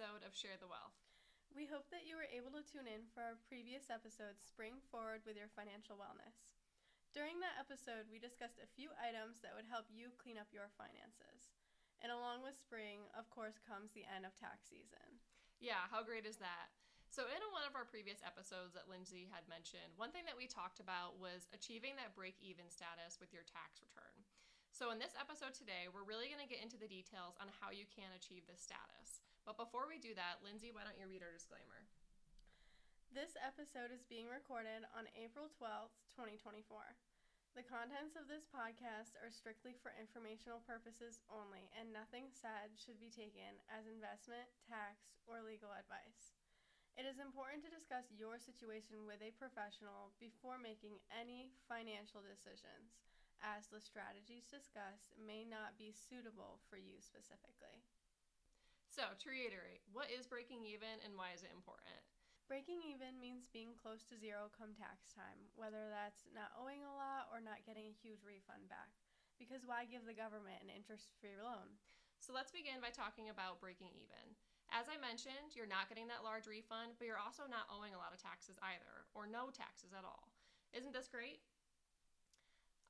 episode of Share the Wealth. We hope that you were able to tune in for our previous episode, Spring Forward with Your Financial Wellness. During that episode, we discussed a few items that would help you clean up your finances. And along with spring, of course, comes the end of tax season. Yeah, how great is that? So in one of our previous episodes that Lyndsey had mentioned, one thing that we talked about was achieving that break-even status with your tax return. So in this episode today, we're really going to get into the details on how you can achieve this status. But before we do that, Lyndsey, why don't you read our disclaimer? This episode is being recorded on April 12th, 2024. The contents of this podcast are strictly for informational purposes only, and nothing said should be taken as investment, tax, or legal advice. It is important to discuss your situation with a professional before making any financial decisions, as the strategies discussed may not be suitable for you specifically. So, to reiterate, what is breaking even and why is it important? Breaking even means being close to zero come tax time, whether that's not owing a lot or not getting a huge refund back. Because why give the government an interest-free loan? So let's begin by talking about breaking even. As I mentioned, you're not getting that large refund, but you're also not owing a lot of taxes either, or no taxes at all. Isn't this great?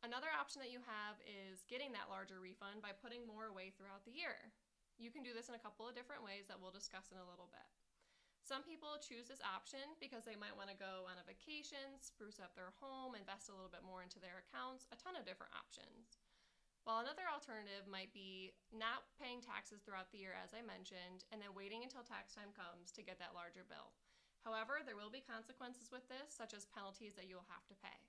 Another option that you have is getting that larger refund by putting more away throughout the year. You can do this in a couple of different ways that we'll discuss in a little bit. Some people choose this option because they might want to go on a vacation, spruce up their home, invest a little bit more into their accounts, a ton of different options. While another alternative might be not paying taxes throughout the year, as I mentioned, and then waiting until tax time comes to get that larger bill. However, there will be consequences with this, such as penalties that you'll have to pay.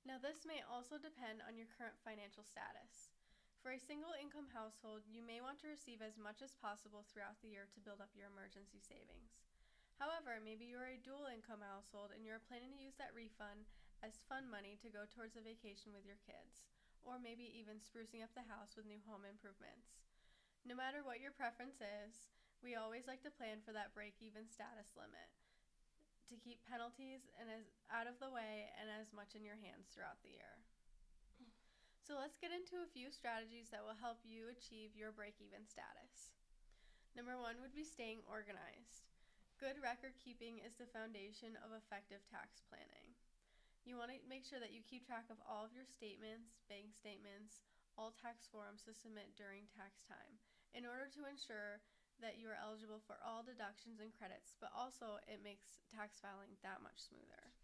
Now, this may also depend on your current financial status. For a single income household, you may want to receive as much as possible throughout the year to build up your emergency savings. However, maybe you're a dual income household and you're planning to use that refund as fun money to go towards a vacation with your kids, or maybe even sprucing up the house with new home improvements. No matter what your preference is, we always like to plan for that break-even status limit to keep penalties and as out of the way and as much in your hands throughout the year. So let's get into a few strategies that will help you achieve your break-even status. Number 1 would be staying organized. Good record keeping is the foundation of effective tax planning. You want to make sure that you keep track of all of your statements, bank statements, all tax forms to submit during tax time in order to ensure that you are eligible for all deductions and credits, but also it makes tax filing that much smoother.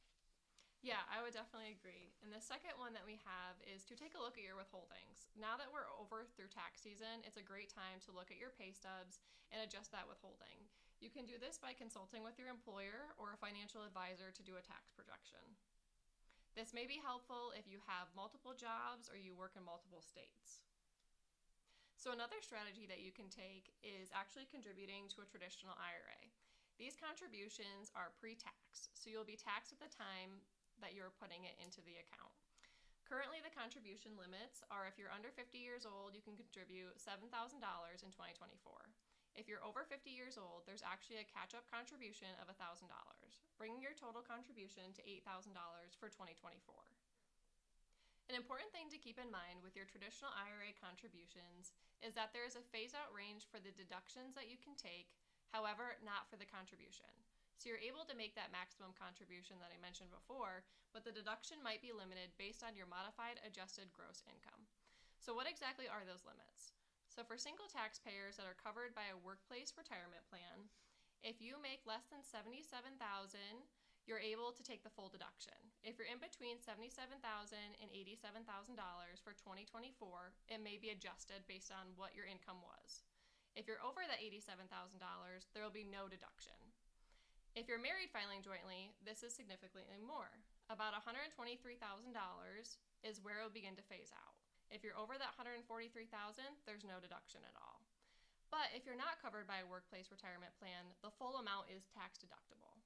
Yeah, I would definitely agree. And the second one that we have is to take a look at your withholdings. Now that we're over through tax season, it's a great time to look at your pay stubs and adjust that withholding. You can do this by consulting with your employer or a financial advisor to do a tax projection. This may be helpful if you have multiple jobs or you work in multiple states. So another strategy that you can take is actually contributing to a traditional IRA. These contributions are pre-tax, so you'll be taxed at the time that you're putting it into the account. Currently, the contribution limits are if you're under 50 years old, you can contribute $7,000 in 2024. If you're over 50 years old, there's actually a catch-up contribution of $1,000, bringing your total contribution to $8,000 for 2024. An important thing to keep in mind with your traditional IRA contributions is that there is a phase-out range for the deductions that you can take, however, not for the contribution. So you're able to make that maximum contribution that I mentioned before, but the deduction might be limited based on your modified adjusted gross income. So what exactly are those limits? So for single taxpayers that are covered by a workplace retirement plan, if you make less than $77,000, you're able to take the full deduction. If you're in between $77,000 and $87,000 for 2024, it may be adjusted based on what your income was. If you're over that $87,000, there will be no deduction. If you're married filing jointly, this is significantly more. About $123,000 is where it will begin to phase out. If you're over that $143,000, there's no deduction at all. But if you're not covered by a workplace retirement plan, the full amount is tax deductible.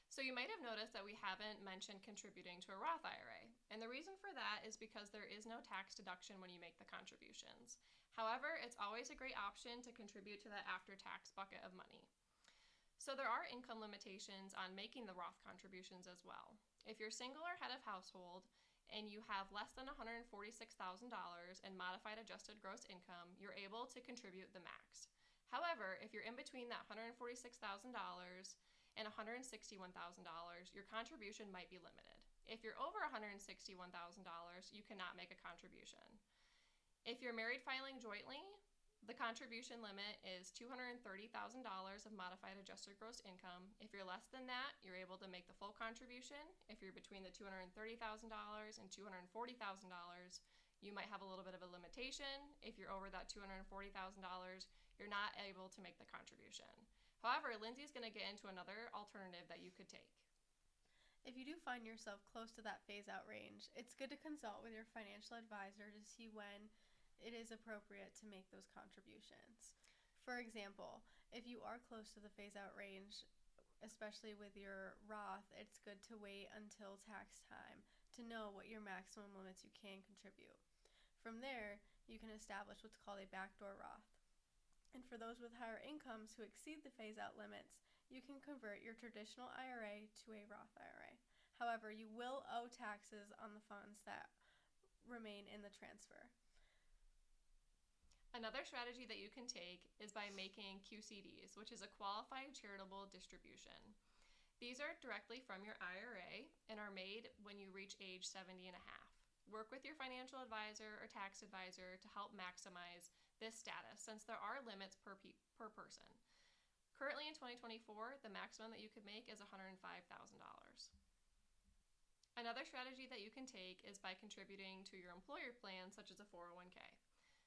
So you might have noticed that we haven't mentioned contributing to a Roth IRA, and the reason for that is because there is no tax deduction when you make the contributions. However, it's always a great option to contribute to that after-tax bucket of money. So there are income limitations on making the Roth contributions as well. If you're single or head of household and you have less than $146,000 in modified adjusted gross income, you're able to contribute the max. However, if you're in between that $146,000 and $161,000, your contribution might be limited. If you're over $161,000, you cannot make a contribution. If you're married filing jointly, the contribution limit is $230,000 of modified adjusted gross income. If you're less than that, you're able to make the full contribution. If you're between the $230,000 and $240,000, you might have a little bit of a limitation. If you're over that $240,000, you're not able to make the contribution. However, Lyndsey's going to get into another alternative that you could take. If you do find yourself close to that phase-out range, it's good to consult with your financial advisor to see when it is appropriate to make those contributions. For example, if you are close to the phase-out range, especially with your Roth, it's good to wait until tax time to know what your maximum limits you can contribute. From there, you can establish what's called a backdoor Roth. And for those with higher incomes who exceed the phase-out limits, you can convert your traditional IRA to a Roth IRA. However, you will owe taxes on the funds that remain in the transfer. Another strategy that you can take is by making QCDs, which is a qualified charitable distribution. These are directly from your IRA and are made when you reach age 70 and a half. Work with your financial advisor or tax advisor to help maximize this status, since there are limits per person. Currently in 2024, the maximum that you could make is $105,000. Another strategy that you can take is by contributing to your employer plan, such as a 401k.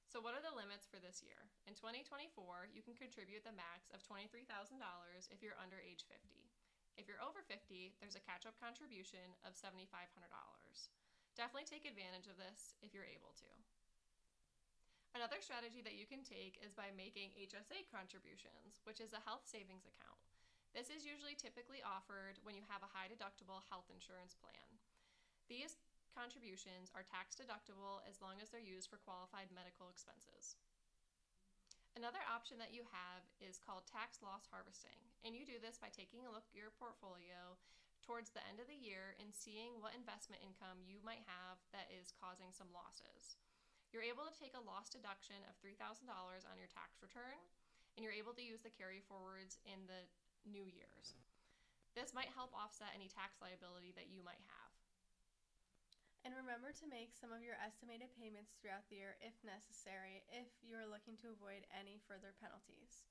So what are the limits for this year? In 2024, you can contribute the max of $23,000 if you're under age 50. If you're over 50, there's a catch-up contribution of $7,500. Definitely take advantage of this if you're able to. Another strategy that you can take is by making HSA Contributions, which is a health savings account. This is usually typically offered when you have a high deductible health insurance plan. These contributions are tax deductible as long as they're used for qualified medical expenses. Another option that you have is called tax loss harvesting, and you do this by taking a look at your portfolio towards the end of the year and seeing what investment income you might have that is causing some losses. You're able to take a loss deduction of $3,000 on your tax return, and you're able to use the carry forwards in the new years. This might help offset any tax liability that you might have. And remember to make some of your estimated payments throughout the year if necessary, if you're looking to avoid any further penalties.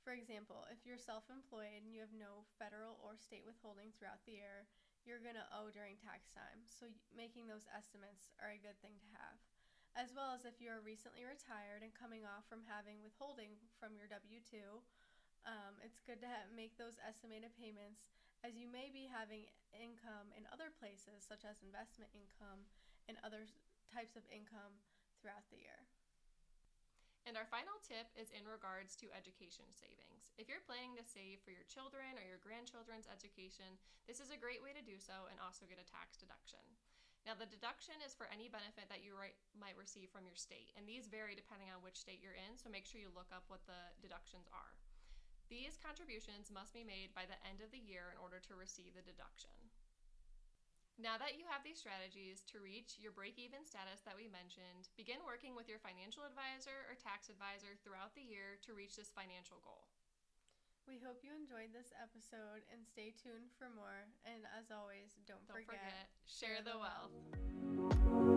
For example, if you're self-employed and you have no federal or state withholding throughout the year, you're going to owe during tax time, so making those estimates are a good thing to have. As well as if you're recently retired and coming off from having withholding from your W-2, it's good to make those estimated payments, as you may be having income in other places, such as investment income and other types of income throughout the year. And our final tip is in regards to education savings. If you're planning to save for your children or your grandchildren's education, this is a great way to do so and also get a tax deduction. Now, the deduction is for any benefit that you might receive from your state, and these vary depending on which state you're in, so make sure you look up what the deductions are. These contributions must be made by the end of the year in order to receive the deduction. Now that you have these strategies to reach your break-even status that we mentioned, begin working with your financial advisor or tax advisor throughout the year to reach this financial goal. We hope you enjoyed this episode and stay tuned for more. And as always, don't forget, share the wealth.